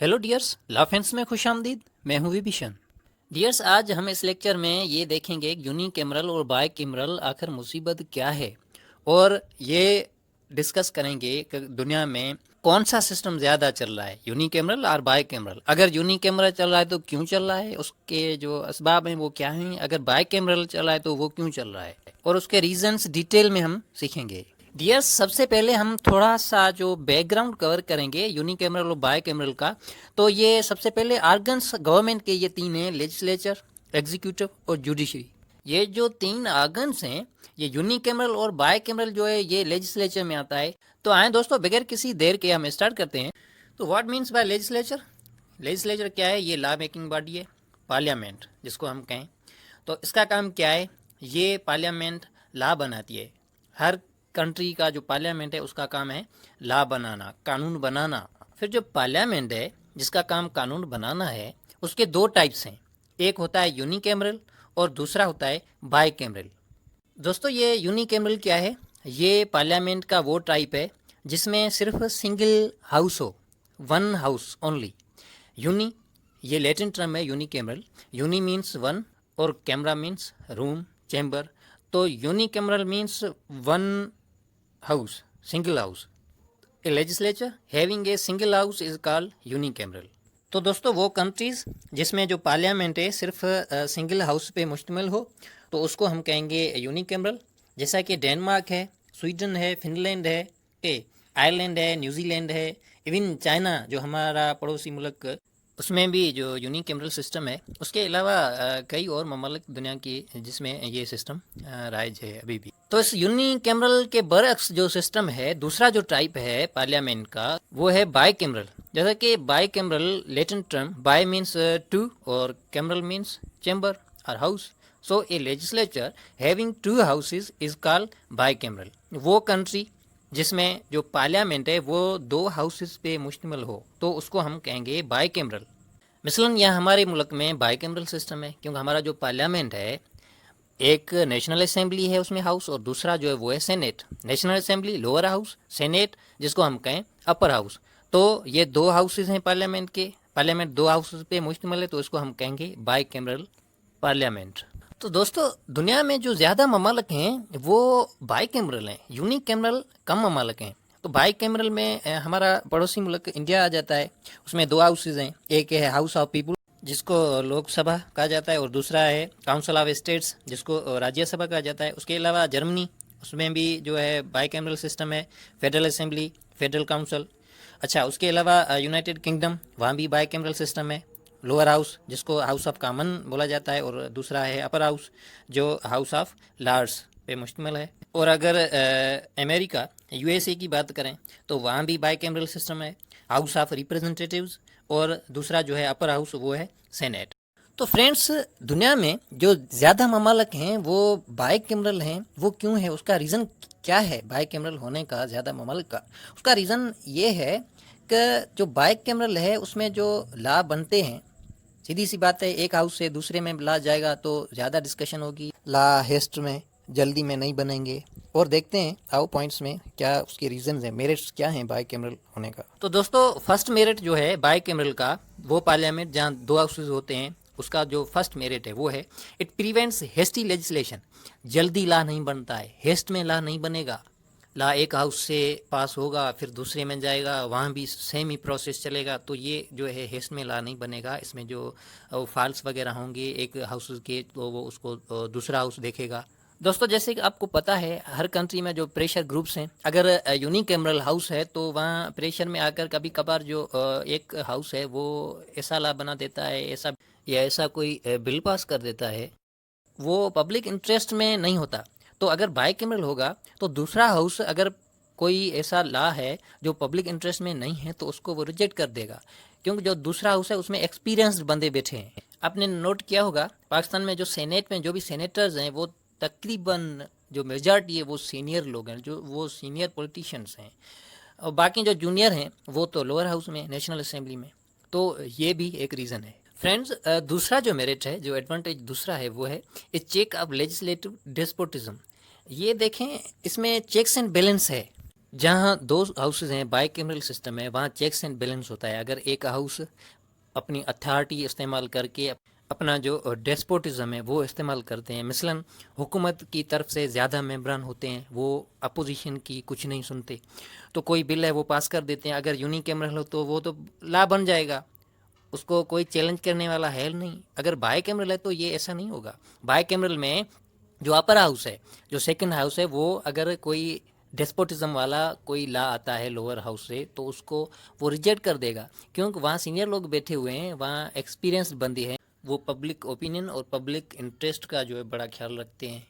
Hello dears, ला friends में खुश आमदीद। मैं हूँ विभीषण। डियर्स, आज हम इस लेक्चर में ये देखेंगे यूनिकैमरल और बाइकैमरल आखिर मुसीबत क्या है, और ये डिस्कस करेंगे कि दुनिया में कौन सा सिस्टम ज़्यादा चल रहा है, यूनिकैमरल और बाइकैमरल। अगर यूनिकैमरल चल रहा है तो क्यों चल रहा है, उसके जो असबाब हैं वो क्या हैं। अगर बाइकैमरल चल रहा है तो वो क्यों चल रहा है, और उसके रीजंस डिटेल में हम सीखेंगे। डियर्स, सबसे पहले हम थोड़ा सा जो बैकग्राउंड कवर करेंगे यूनिकैमरल और बाइकैमरल का। तो ये सबसे पहले आर्गन्स गवर्नमेंट के ये तीन हैं, लेजिस्लेचर, एग्जीक्यूटिव और जुडिशरी। ये जो तीन आर्गन्स हैं, ये यूनिकैमरल और बाइकैमरल जो है ये लेजिस्लेचर में आता है। तो आए दोस्तों, बगैर किसी देर के हम स्टार्ट करते हैं। तो what means by legislature? Legislature क्या है? ये लॉ मेकिंग बॉडी है, पार्लियामेंट जिसको हम कहें। तो इसका काम क्या है? ये पार्लियामेंट लॉ बनाती है। हर कंट्री का जो पार्लियामेंट है उसका काम है लॉ बनाना, कानून बनाना। फिर जो पार्लियामेंट है जिसका काम कानून बनाना है, उसके दो टाइप्स हैं। एक होता है यूनिकैमरल और दूसरा होता है बाइकैमरल। दोस्तों, ये यूनिकैमरल क्या है? ये पार्लियामेंट का वो टाइप है जिसमें सिर्फ सिंगल हाउस हो, वन हाउस ओनली। यूनी, ये लैटिन टर्म है यूनिकैमरल। यूनी मीन्स वन और कैमरा मीन्स रूम, चैम्बर। तो unicameral means one house, single house. A legislature having a single house is called unicameral. तो दोस्तों, वो countries जिसमें जो पार्लियामेंट है सिर्फ सिंगल हाउस पे मुश्तमिल हो तो उसको हम कहेंगे यूनिकैमरल। जैसा कि डेनमार्क है, स्वीडन है, फिनलैंड है, आयरलैंड है, न्यूजीलैंड है, इवन चाइना जो हमारा पड़ोसी मुल्क, उसमें भी जो यूनिकैमरल सिस्टम है। उसके अलावा कई और ममालिक दुनिया की जिसमें ये सिस्टम राइज है अभी भी। तो इस यूनिकैमरल के बरअक्स जो सिस्टम है, दूसरा जो टाइप है पार्लियामेंट का, वो है बाइकैमरल। जैसा कि bicameral Latin term bi means two और कैमरल मीन्स चैम्बर और house. So a legislature having two houses is called bicameral. वो कंट्री जिसमें जो पार्लियामेंट है वो दो हाउसेस पे मुश्तमिल हो तो उसको हम कहेंगे बाइकैमरल। मिसलन यहाँ हमारे मुल्क में बाइकैमरल सिस्टम है, क्योंकि हमारा जो पार्लियामेंट है, एक नेशनल असेंबली है उसमें हाउस, और दूसरा जो है वो है senate. National assembly lower house, senate जिसको हम कहें अपर हाउस। तो ये दो हाउसेज हैं पार्लियामेंट के। पार्लियामेंट दो हाउसेज पे मुश्तमिल है तो इसको हम कहेंगे बाइकैमरल पार्लियामेंट। तो दोस्तों, दुनिया में जो ज़्यादा ममालिक हैं वो बाइकैमरल हैं, यूनिकैमरल कम ममालिक हैं। तो बाइकैमरल में हमारा पड़ोसी मुल्क इंडिया आ जाता है। उसमें दो हाउसेज हैं, एक है हाउस ऑफ पीपल जिसको लोकसभा कहा जाता है, और दूसरा है काउंसिल ऑफ स्टेट्स जिसको राज्यसभा कहा जाता है। उसके अलावा जर्मनी, उसमें भी जो है बाइकैमरल सिस्टम है, फेडरल असेंबली, फेडरल काउंसिल। अच्छा, उसके अलावा यूनाइटेड किंगडम, वहाँ भी बाइकैमरल सिस्टम है। लोअर हाउस जिसको हाउस ऑफ कॉमन बोला जाता है, और दूसरा है अपर हाउस जो हाउस ऑफ लॉर्ड्स पे मुश्तमिल है। और अगर अमेरिका यूएसए की बात करें तो वहाँ भी बाइकैमरल सिस्टम है, हाउस ऑफ रिप्रेजेंटेटिव्स, और दूसरा जो है अपर हाउस वो है सेनेट। तो फ्रेंड्स, दुनिया में जो ज़्यादा ममालिक हैं वो बाइकैमरल हैं। वो क्यों है, उसका रीज़न क्या है बाइकैमरल होने का ज़्यादा ममालिक का? उसका रीज़न ये है कि जो बाइकैमरल है उसमें जो लॉ बनते हैं, सीधी सी बात है, एक हाउस से दूसरे में लॉ जाएगा तो ज़्यादा डिस्कशन होगी, लॉ हेस्ट में जल्दी में नहीं बनेंगे। और देखते हैं आओ पॉइंट्स में क्या उसके रीजंस हैं, मेरिट्स क्या हैं बाइकैमरल होने का। तो दोस्तों, फर्स्ट मेरिट जो है बाइकैमरल का, वो पार्लियामेंट जहाँ दो हाउसेज होते हैं उसका जो फर्स्ट मेरिट है वो है इट प्रिवेंट्स हेस्टी लेजिस्लेशन। जल्दी लॉ नहीं बनता है, हेस्ट में लॉ नहीं बनेगा। लॉ एक हाउस से पास होगा फिर दूसरे में जाएगा, वहाँ भी सेम ही प्रोसेस चलेगा। तो ये जो है हेस्ट में लॉ नहीं बनेगा। इसमें जो फॉल्स वगैरह होंगे एक हाउस के तो वो उसको दूसरा हाउस देखेगा। दोस्तों, जैसे कि आपको पता है हर कंट्री में जो प्रेशर ग्रुप्स हैं, अगर यूनिकैमरल हाउस है तो वहाँ प्रेशर में आकर कभी कभार जो एक हाउस है वो ऐसा लॉ बना देता है, ऐसा या ऐसा कोई बिल पास कर देता है, वो पब्लिक इंटरेस्ट में नहीं होता। तो अगर बाइकैमरल होगा तो दूसरा हाउस अगर कोई ऐसा लॉ है जो पब्लिक इंटरेस्ट में नहीं है तो उसको वो रिजेक्ट कर देगा, क्योंकि जो दूसरा हाउस है उसमें एक्सपीरियंस्ड बंदे बैठे हैं। आपने नोट किया होगा पाकिस्तान में जो सेनेट में जो भी सेनेटर्स हैं वो तकरीबन जो मेजॉरिटी है वो सीनियर लोग हैं, जो वो सीनियर पॉलिटिशियंस हैं, और बाकी जो जूनियर हैं वो तो लोअर हाउस में, नेशनल असेंबली में। तो ये भी एक रीज़न है। फ्रेंड्स, दूसरा जो मेरिट है, जो एडवांटेज दूसरा है वो है ए चेक ऑफ लेजिस्लेटिव डेस्पोटिज्म। ये देखें, इसमें चेक्स एंड बैलेंस है। جہاں دو ہاؤسز ہیں بائی کیمرل سسٹم ہے وہاں چیکس اینڈ بیلنس ہوتا ہے. اگر ایک ہاؤس اپنی اتھارٹی استعمال کر کے اپنا جو ڈیسپوٹزم ہے وہ استعمال کرتے ہیں، مثلاً حکومت کی طرف سے زیادہ ممبران ہوتے ہیں، وہ اپوزیشن کی کچھ نہیں سنتے، تو کوئی بل ہے وہ پاس کر دیتے ہیں. اگر یونی کیمرل ہو تو وہ تو لا بن جائے گا، اس کو کوئی چیلنج کرنے والا ہے نہیں. اگر بائی کیمرل ہے تو یہ ایسا نہیں ہوگا. بائی کیمرل میں جو اپر ہاؤس ہے، جو سیکنڈ ہاؤس ہے، وہ اگر کوئی ڈیسپوٹزم والا کوئی لا آتا ہے لوور ہاؤس سے تو اس کو وہ ریجیکٹ کر دے گا، کیونکہ وہاں سینئر لوگ بیٹھے ہوئے ہیں، وہاں ایکسپیرینس بندے ہیں، وہ پبلک اوپینین اور پبلک انٹرسٹ کا جو ہے بڑا خیال رکھتے ہیں.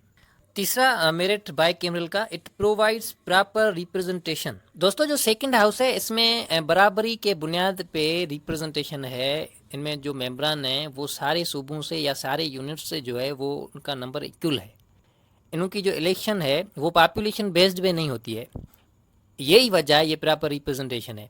تیسرا میرٹ بائی کیمرل کا، اٹ پرووائڈس پراپر ریپرزنٹیشن. دوستو جو سیکنڈ ہاؤس ہے اس میں برابری کے بنیاد پہ ریپرزنٹیشن ہے. ان میں جو ممبران ہیں وہ سارے صوبوں سے یا سارے یونٹ سے جو ہے وہ ان کا نمبر ایکول ہے. ان کی جو الیکشن ہے وہ پاپولیشن بیسڈ پہ نہیں ہوتی ہے، یہی وجہ یہ پراپر ریپرزنٹیشن ہے.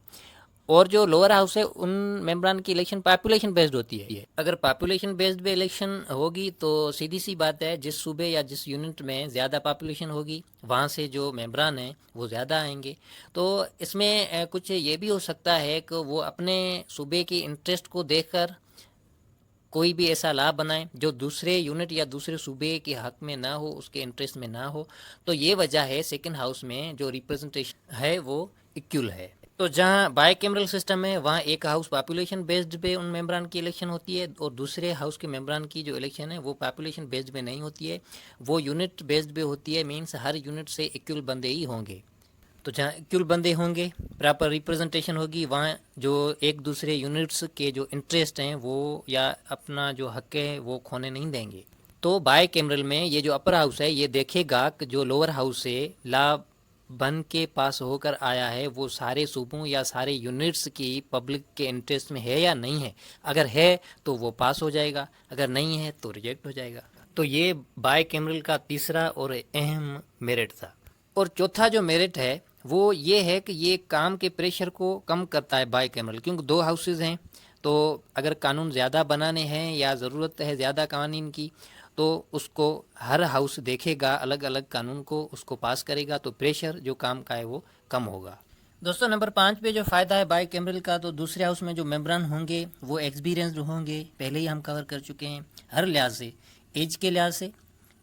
اور جو لوور ہاؤس ہے ان ممبران کی الیکشن پاپولیشن بیسڈ ہوتی ہے. اگر پاپولیشن بیسڈ پہ الیکشن ہوگی تو سیدھی سی بات ہے، جس صوبے یا جس یونٹ میں زیادہ پاپولیشن ہوگی وہاں سے جو ممبران ہیں وہ زیادہ آئیں گے. تو اس میں کچھ یہ بھی ہو سکتا ہے کہ وہ اپنے صوبے کی انٹرسٹ کو دیکھ کر کوئی بھی ایسا لا بنائیں جو دوسرے یونٹ یا دوسرے صوبے کے حق میں نہ ہو، اس کے انٹرسٹ میں نہ ہو. تو یہ وجہ ہے سیکنڈ ہاؤس میں جو ریپرزنٹیشن ہے وہ ایکول ہے. تو جہاں بائی کیمرل سسٹم ہے وہاں ایک ہاؤس پاپولیشن بیسڈ پہ ان ممبران کی الیکشن ہوتی ہے، اور دوسرے ہاؤس کے ممبران کی جو الیکشن ہے وہ پاپولیشن بیسڈ پہ نہیں ہوتی ہے، وہ یونٹ بیسڈ پہ ہوتی ہے. مینس ہر یونٹ سے ایکول بندے ہی ہوں گے. تو جہاں ایکول بندے ہوں گے، پراپر ریپرزنٹیشن ہوگی، وہاں جو ایک دوسرے یونٹس کے جو انٹرسٹ ہیں وہ یا اپنا جو حق ہے وہ کھونے نہیں دیں گے. تو بائی کیمرل میں یہ جو اپر ہاؤس ہے یہ دیکھے گا کہ جو لوور ہاؤس سے لا بن کے پاس ہو کر آیا ہے وہ سارے صوبوں یا سارے یونٹس کی پبلک کے انٹرسٹ میں ہے یا نہیں ہے. اگر ہے تو وہ پاس ہو جائے گا، اگر نہیں ہے تو ریجیکٹ ہو جائے گا. تو یہ بائی کیمرل کا تیسرا اور اہم میرٹ تھا. اور چوتھا جو میرٹ ہے وہ یہ ہے کہ یہ کام کے پریشر کو کم کرتا ہے بائی کیمرل، کیونکہ دو ہاؤسز ہیں تو اگر قانون زیادہ بنانے ہیں یا ضرورت ہے زیادہ قوانین کی تو اس کو ہر ہاؤس دیکھے گا، الگ الگ قانون کو اس کو پاس کرے گا، تو پریشر جو کام کا ہے وہ کم ہوگا. دوستو نمبر 5 پہ جو فائدہ ہے بائی کیمرل کا، تو دوسرے ہاؤس میں جو ممبران ہوں گے وہ ایکسپیرینسڈ ہوں گے، پہلے ہی ہم کور کر چکے ہیں، ہر لحاظ سے، ایج کے لحاظ سے،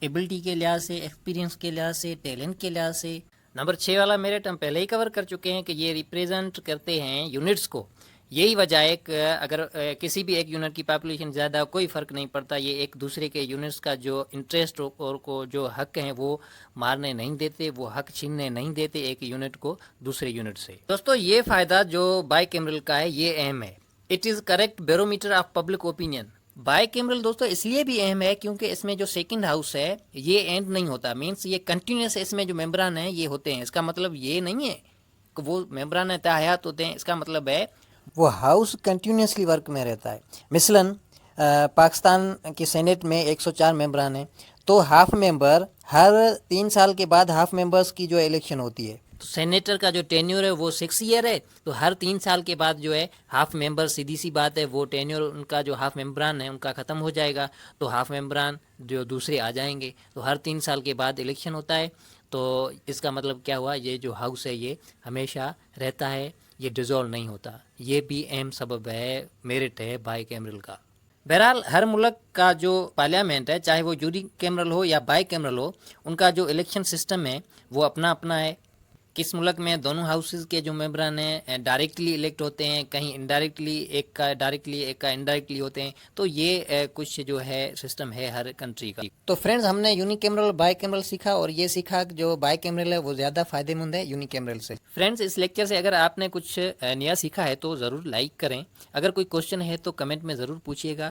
ایبلٹی کے لحاظ سے، ایکسپیرینس کے لحاظ سے، ٹیلنٹ کے لحاظ سے. نمبر 6 والا میرٹ ہم پہلے ہی کور کر چکے ہیں کہ یہ ریپریزنٹ کرتے ہیں یونٹس کو. یہی وجہ ہے کہ اگر کسی بھی ایک یونٹ کی پاپولیشن زیادہ کوئی فرق نہیں پڑتا، یہ ایک دوسرے کے یونٹس کا جو انٹرسٹ اور کو جو حق ہیں وہ مارنے نہیں دیتے، وہ حق چھیننے نہیں دیتے ایک یونٹ کو دوسرے یونٹ سے. دوستو یہ فائدہ جو بائی کیمرل کا ہے یہ اہم ہے. It is correct barometer of public opinion. By cameral دوستو اس لیے بھی اہم ہے کیونکہ اس میں جو سیکنڈ ہاؤس ہے یہ اینڈ نہیں ہوتا، مینس یہ کنٹینیوس اس میں جو ممبران ہیں یہ ہوتے ہیں. اس کا مطلب یہ نہیں ہے کہ وہ ممبران تا حیات ہوتے ہیں، اس کا مطلب ہے وہ ہاؤس کنٹینیوسلی ورک میں رہتا ہے. مثلاً پاکستان کی سینٹ میں 104 ممبران ہیں، تو ہاف ممبر ہر 3 سال کے بعد ہاف ممبرس کی جو الیکشن ہوتی ہے، تو سینیٹر کا جو ٹینیور ہے وہ 6 ایئر ہے، تو ہر 3 سال کے بعد جو ہے ہاف ممبر، سیدھی سی بات ہے، وہ ٹینیور ان کا جو ہاف ممبران ہے ان کا ختم ہو جائے گا، تو ہاف ممبران جو دوسرے آ جائیں گے. تو ہر 3 سال کے بعد الیکشن ہوتا ہے. تو اس کا مطلب کیا ہوا، یہ جو ہاؤس ہے یہ ہمیشہ رہتا ہے، یہ ڈیزولو نہیں ہوتا. یہ بھی اہم سبب ہے، میرٹ ہے بائی کیمرل کا. بہرحال ہر ملک کا جو پارلیمنٹ ہے، چاہے وہ یونی کیمرل ہو یا بائی کیمرل ہو، ان کا جو الیکشن سسٹم ہے وہ اپنا اپنا ہے. کس ملک میں دونوں ہاؤسز کے جو ممبران ہیں ڈائریکٹلی الیکٹ ہوتے ہیں، کہیں انڈائریکٹلی، ایک کا ڈائریکٹلی ایک کا انڈائریکٹلی ہوتے ہیں. تو یہ کچھ جو ہے سسٹم ہے ہر کنٹری کا. تو فرینڈز ہم نے یونی کیمرل اور بائی کیمرل سیکھا، اور یہ سیکھا کہ جو بائی کیمرل ہے وہ زیادہ فائدے مند ہے یونی کیمرل سے. فرینڈز اس لیکچر سے اگر آپ نے کچھ نیا سیکھا ہے تو ضرور لائک کریں. اگر کوئی کوشچن ہے تو کمنٹ میں ضرور پوچھیے گا.